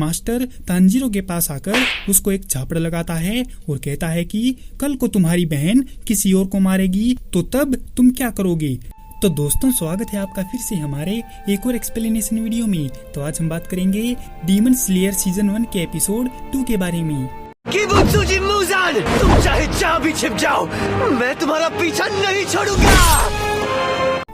Master Tanjiro के पास आकर उसको एक झापड़ लगाता है और कहता है कि कल को तुम्हारी बहन किसी और को मारेगी तो तब तुम क्या करोगे। तो दोस्तों, स्वागत है आपका फिर से हमारे एक और एक्सप्लेनेशन वीडियो में। तो आज हम बात करेंगे डीमन स्लेयर सीजन 1 के एपिसोड 2 के बारे में। किबुत्सुजी मुज़ान, तुम चाहे जहाँ भी छिप जाओ, मैं तुम्हारा पीछा नहीं छोड़ूंगा।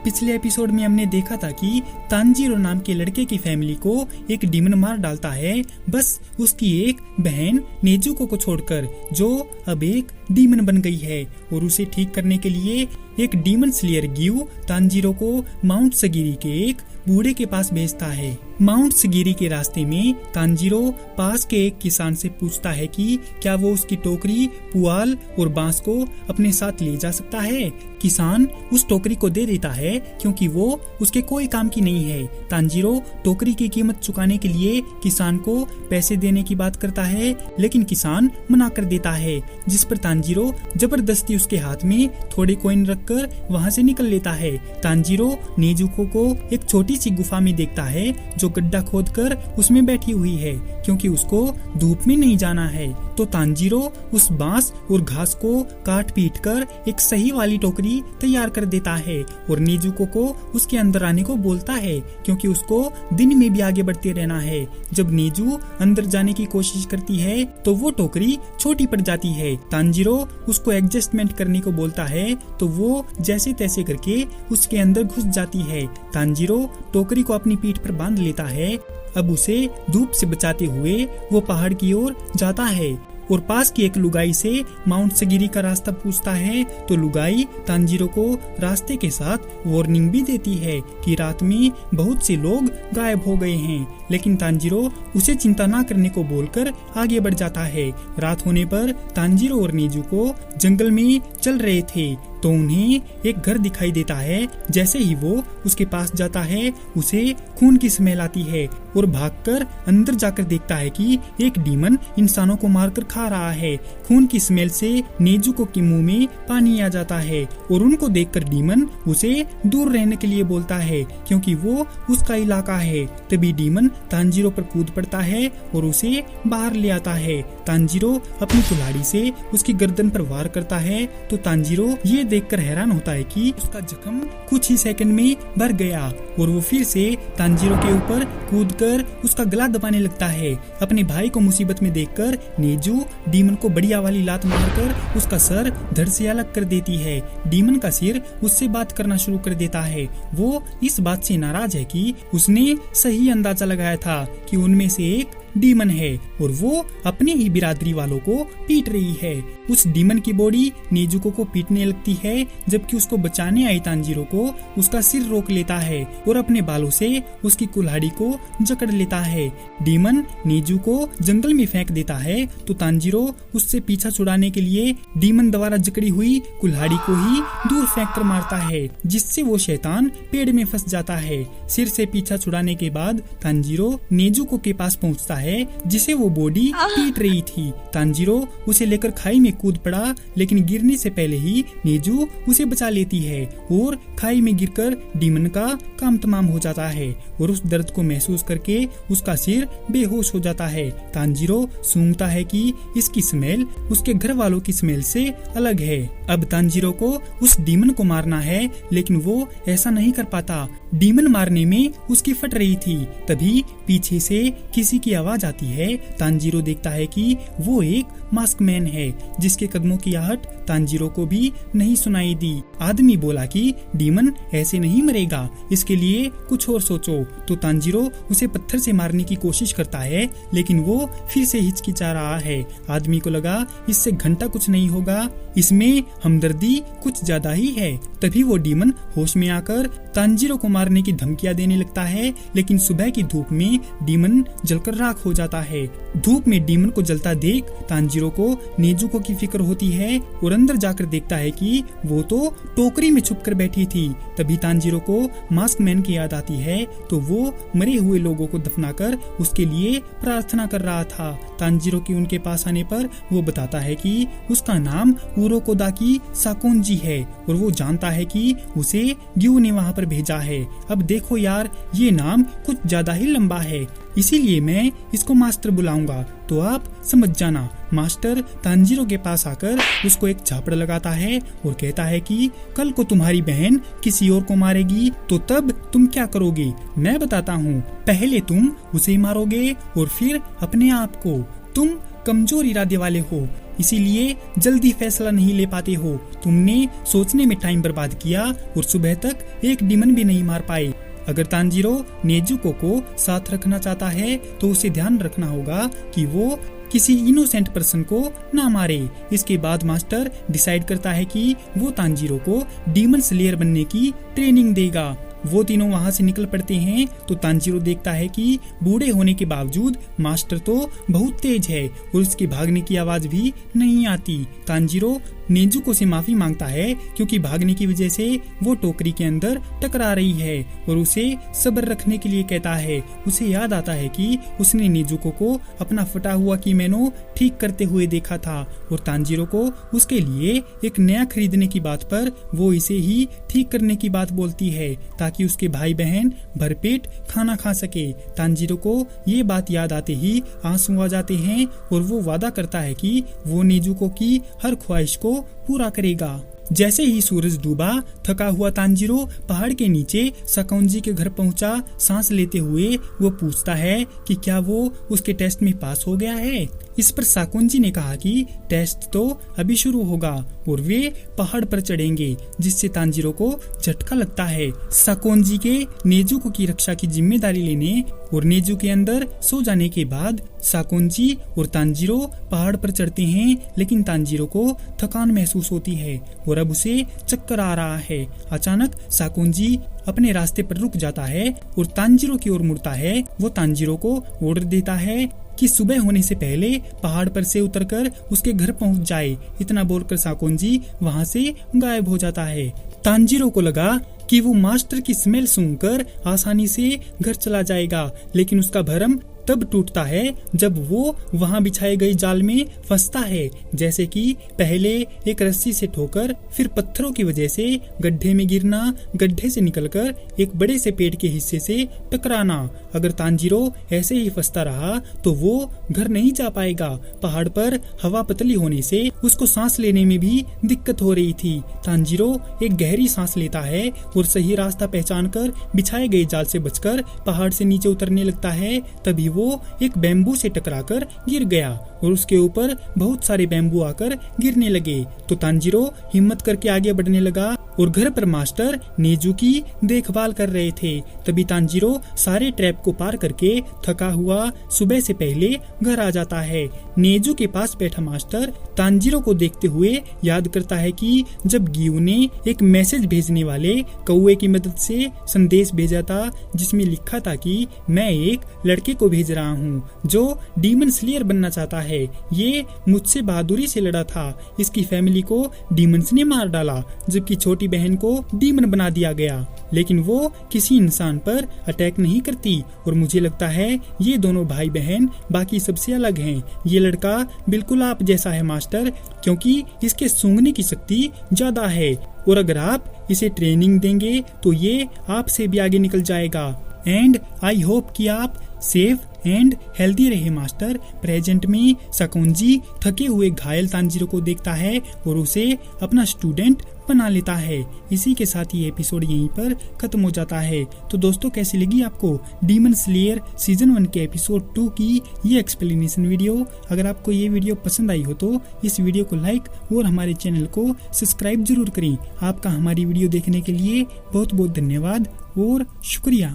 पिछले एपिसोड में हमने देखा था कि तांजीरो नाम के लड़के की फैमिली को एक डीमन मार डालता है, बस उसकी एक बहन नेजुको को छोड़कर, जो अब एक डीमन बन गई है। और उसे ठीक करने के लिए एक डीमन स्लेयर ग्यू तांजीरो को माउंट सगिरी के एक बूढ़े के पास भेजता है। माउंट सगिरी के रास्ते में तांजीरो पास के एक किसान से पूछता है कि क्या वो उसकी टोकरी, पुआल और बांस को अपने साथ ले जा सकता है। किसान उस टोकरी को दे देता है क्योंकि वो उसके कोई काम की नहीं है। तांजीरो टोकरी की कीमत चुकाने के लिए किसान को पैसे देने की बात करता है, लेकिन किसान मना कर देता है, जिस पर तांजीरो जबरदस्ती उसके हाथ में थोड़े कॉइन रखकर वहाँ से निकल लेता है। तांजीरो नेजुको को एक छोटी सी गुफा में देखता है जो गड्ढा खोदकर उसमें बैठी हुई है, क्योंकि उसको धूप में नहीं जाना है। तो तांजीरो उस बांस और घास को काट पीट कर एक सही वाली टोकरी तैयार कर देता है और नेजुको को उसके अंदर आने को बोलता है, क्योंकि उसको दिन में भी आगे बढ़ते रहना है। जब नेजू अंदर जाने की कोशिश करती है तो वो टोकरी छोटी पड़ जाती है। तांजीरो उसको एडजस्टमेंट करने को बोलता है तो वो जैसे तैसे करके उसके अंदर घुस जाती है। तांजीरो टोकरी को अपनी पीठ पर बांध लेता है। अब उसे धूप से बचाते हुए वो पहाड़ की ओर जाता है और पास की एक लुगाई से माउंट सगिरी का रास्ता पूछता है। तो लुगाई तांजीरो को रास्ते के साथ वार्निंग भी देती है कि रात में बहुत से लोग गायब हो गए हैं, लेकिन तांजीरो उसे चिंता ना करने को बोलकर आगे बढ़ जाता है। रात होने पर तांजीरो और नेजुको जंगल में चल रहे थे तो उन्हें एक घर दिखाई देता है। जैसे ही वो उसके पास जाता है उसे खून की स्मेल आती है और भागकर अंदर जाकर देखता है कि एक डीमन इंसानों को मारकर खा रहा है। खून की स्मेल से नेजुको के मुंह में पानी आ जाता है और उनको देखकर डीमन उसे दूर रहने के लिए बोलता है, क्योंकि वो उसका इलाका है। तभी डीमन तांजीरो पर कूद पड़ता है और उसे बाहर ले आता है। तांजीरो अपनी कुल्हाड़ी से उसकी गर्दन पर वार करता है तो तांजीरो ये देखकर हैरान होता है कि उसका जख्म कुछ ही सेकंड में भर गया और वो फिर से तांजीरो के ऊपर कूदकर उसका गला दबाने लगता है। अपने भाई को मुसीबत में देखकर नेजू डीमन को बढ़िया वाली लात मारकर उसका सर धड़ से अलग कर देती है। डीमन का सिर उससे बात करना शुरू कर देता है। वो इस बात से नाराज है कि उसने सही अंदाजा लगाया था कि उनमें से एक डीमन है और वो अपने ही बिरादरी वालों को पीट रही है। उस डीमन की बॉडी नेजुको को पीटने लगती है, जबकि उसको बचाने आई तांजीरो को उसका सिर रोक लेता है और अपने बालों से उसकी कुल्हाड़ी को जकड़ लेता है। डीमन नेजुको जंगल में फेंक देता है तो तांजीरो उससे पीछा छुड़ाने के लिए डीमन द्वारा जकड़ी हुई कुल्हाड़ी को ही दूर फेंक कर मारता है, जिससे वो शैतान पेड़ में फंस जाता है। सिर से पीछा छुड़ाने के बाद तांजीरो नेजुको के पास पहुँचता है जिसे वो बॉडी पीट रही थी। तांजीरो उसे लेकर खाई में कूद पड़ा, लेकिन गिरने से पहले ही नेजू उसे बचा लेती है और खाई में गिरकर डीमन का काम तमाम हो जाता है और उस दर्द को महसूस करके उसका सिर बेहोश हो जाता है। तांजीरो सूंघता है कि इसकी स्मेल उसके घर वालों की स्मेल से अलग है। अब तांजीरो को उस डीमन को मारना है, लेकिन वो ऐसा नहीं कर पाता। डीमन मारने में उसकी फट रही थी। तभी पीछे से किसी की आवाज आती है। तांजीरो देखता है कि वो एक मास्कमैन है, जिसके कदमों की आहट तांजीरो को भी नहीं सुनाई दी। आदमी बोला कि डीमन ऐसे नहीं मरेगा, इसके लिए कुछ और सोचो। तो तांजीरो उसे पत्थर से मारने की कोशिश करता है, लेकिन वो फिर से हिचकिचा रहा है। आदमी को लगा इससे घंटा कुछ नहीं होगा, इसमें हमदर्दी कुछ ज्यादा ही है। तभी वो डीमन होश में आकर तांजीरो को मारने की धमकियां देने लगता है, लेकिन सुबह की धूप में डीमन जलकर राख हो जाता है। धूप में डीमन को जलता देख तांजीरो को नेजुको की फिक्र होती है और अंदर जाकर देखता है कि वो तो टोकरी में छुपकर बैठी थी। तभी तांजीरो को मास्कमैन की याद आती है, तो वो मरे हुए लोगों को दफनाकर उसके लिए प्रार्थना कर रहा था। तांजीरो के उनके पास आने पर वो बताता है कि उसका नाम उरोकोदाकी साकोंजी है और वो जानता है कि उसे ग्यू ने वहाँ पर भेजा है। अब देखो यार, ये नाम कुछ ज्यादा ही लंबा है, इसीलिए मैं इसको मास्टर बुलाऊंगा, तो आप समझ जाना। मास्टर तांजीरो के पास आकर उसको एक झापड़ लगाता है और कहता है कि कल को तुम्हारी बहन किसी और को मारेगी तो तब तुम क्या करोगे, मैं बताता हूँ। पहले तुम उसे मारोगे और फिर अपने आप को। तुम कमजोर इरादे वाले हो, इसीलिए जल्दी फैसला नहीं ले पाते हो। तुमने सोचने में टाइम बर्बाद किया और सुबह तक एक डीमन भी नहीं मार पाए। अगर तांजीरो नेजुको को साथ रखना चाहता है तो उसे ध्यान रखना होगा कि वो किसी इनोसेंट पर्सन को ना मारे। इसके बाद मास्टर डिसाइड करता है कि वो तांजीरो को डीमन स्लेयर बनने की ट्रेनिंग देगा। वो तीनों वहाँ से निकल पड़ते हैं तो तांजीरो देखता है कि बूढ़े होने के बावजूद मास्टर तो बहुत तेज है और उसकी भागने की आवाज भी नहीं आती। तांजीरो नेजुको से माफी मांगता है क्योंकि भागने की वजह से वो टोकरी के अंदर टकरा रही है और उसे सब्र रखने के लिए कहता है। उसे याद आता है कि उसने नेजुको को अपना फटा हुआ कीमोनो ठीक करते हुए देखा था और तांजीरो को उसके लिए एक नया खरीदने की बात पर वो इसे ही ठीक करने की बात बोलती है ताकि उसके भाई बहन भरपेट खाना खा सके। तांजीरो को ये बात याद आते ही आंसू आ जाते हैं और वो वादा करता है कि वो नेजुको की हर ख्वाहिश को पूरा करेगा। जैसे ही सूरज डूबा, थका हुआ तांजीरो पहाड़ के नीचे साकुंजी के घर पहुंचा। सांस लेते हुए वो पूछता है कि क्या वो उसके टेस्ट में पास हो गया है। इस पर साकुंजी ने कहा कि टेस्ट तो अभी शुरू होगा और वे पहाड़ पर चढ़ेंगे, जिससे तांजीरो को झटका लगता है। साकुंजी के नेजुको की रक्षा की जिम्मेदारी लेने और नेजु के अंदर सो जाने के बाद साकुंजी और तांजीरो पहाड़ पर चढ़ते हैं, लेकिन तांजीरो को थकान महसूस होती है और अब उसे चक्कर आ रहा है। अचानक साकुंजी अपने रास्ते पर रुक जाता है और तांजीरो की ओर मुड़ता है। वो तांजीरो को ऑर्डर देता है कि सुबह होने से पहले पहाड़ पर से उतरकर उसके घर पहुंच जाए। इतना बोलकर साकुंजी वहां से गायब हो जाता है। तांजीरो को लगा कि वो मास्टर की स्मेल सूंघकर आसानी से घर चला जाएगा, लेकिन उसका भ्रम तब टूटता है जब वो वहां बिछाए गए जाल में फंसता है। जैसे कि पहले एक रस्सी से ठोकर, फिर पत्थरों की वजह से गड्ढे में गिरना, गड्ढे से निकलकर एक बड़े से पेड़ के हिस्से से टकराना। अगर तांजीरो ऐसे ही फंसता रहा तो वो घर नहीं जा पाएगा। पहाड़ पर हवा पतली होने से उसको सांस लेने में भी दिक्कत हो रही थी। तांजीरो एक गहरी सांस लेता है और सही रास्ता पहचान कर बिछाए गए जाल से बचकर पहाड़ से नीचे उतरने लगता है। तभी वो एक बैम्बू से टकराकर गिर गया और उसके ऊपर बहुत सारे बैम्बू आकर गिरने लगे। तो तांजीरो हिम्मत करके आगे बढ़ने लगा और घर पर मास्टर नेजु की देखभाल कर रहे थे। तभी तांजीरो सारे ट्रैप को पार करके थका हुआ सुबह से पहले घर आ जाता है। नेजु के पास बैठा मास्टर तांजीरो को देखते हुए याद करता है कि जब गियू ने एक मैसेज भेजने वाले कौवे की मदद से संदेश भेजा था, जिसमें लिखा था कि मैं एक लड़के को भेज रहा हूँ जो डीमन स्लेयर बनना चाहता है। ये मुझसे बहादुरी से लड़ा था। इसकी फैमिली को डीमंस ने मार डाला, जबकि छोटी बहन को डीमन बना दिया गया, लेकिन वो किसी इंसान पर अटैक नहीं करती। और मुझे लगता है ये दोनों भाई बहन बाकी सबसे अलग हैं। ये लड़का बिल्कुल आप जैसा है मास्टर, क्योंकि इसके सूंघने की शक्ति ज्यादा है और अगर आप इसे ट्रेनिंग देंगे तो ये आपसे भी आगे निकल जाएगा। एंड आई होप कि आप सेफ एंड हेल्दी रहे मास्टर। प्रेजेंट में साकुंजी थके हुए घायल तांजीरो को देखता है और उसे अपना स्टूडेंट बना लेता है। इसी के साथ ये एपिसोड यहीं पर खत्म हो जाता है। तो दोस्तों, कैसी लगी आपको डीमन स्लेयर सीजन 1 के एपिसोड 2 की ये एक्सप्लेनेशन वीडियो? अगर आपको ये वीडियो पसंद आई हो तो इस वीडियो को लाइक और हमारे चैनल को सब्सक्राइब जरूर करें। आपका हमारी वीडियो देखने के लिए बहुत बहुत धन्यवाद और शुक्रिया।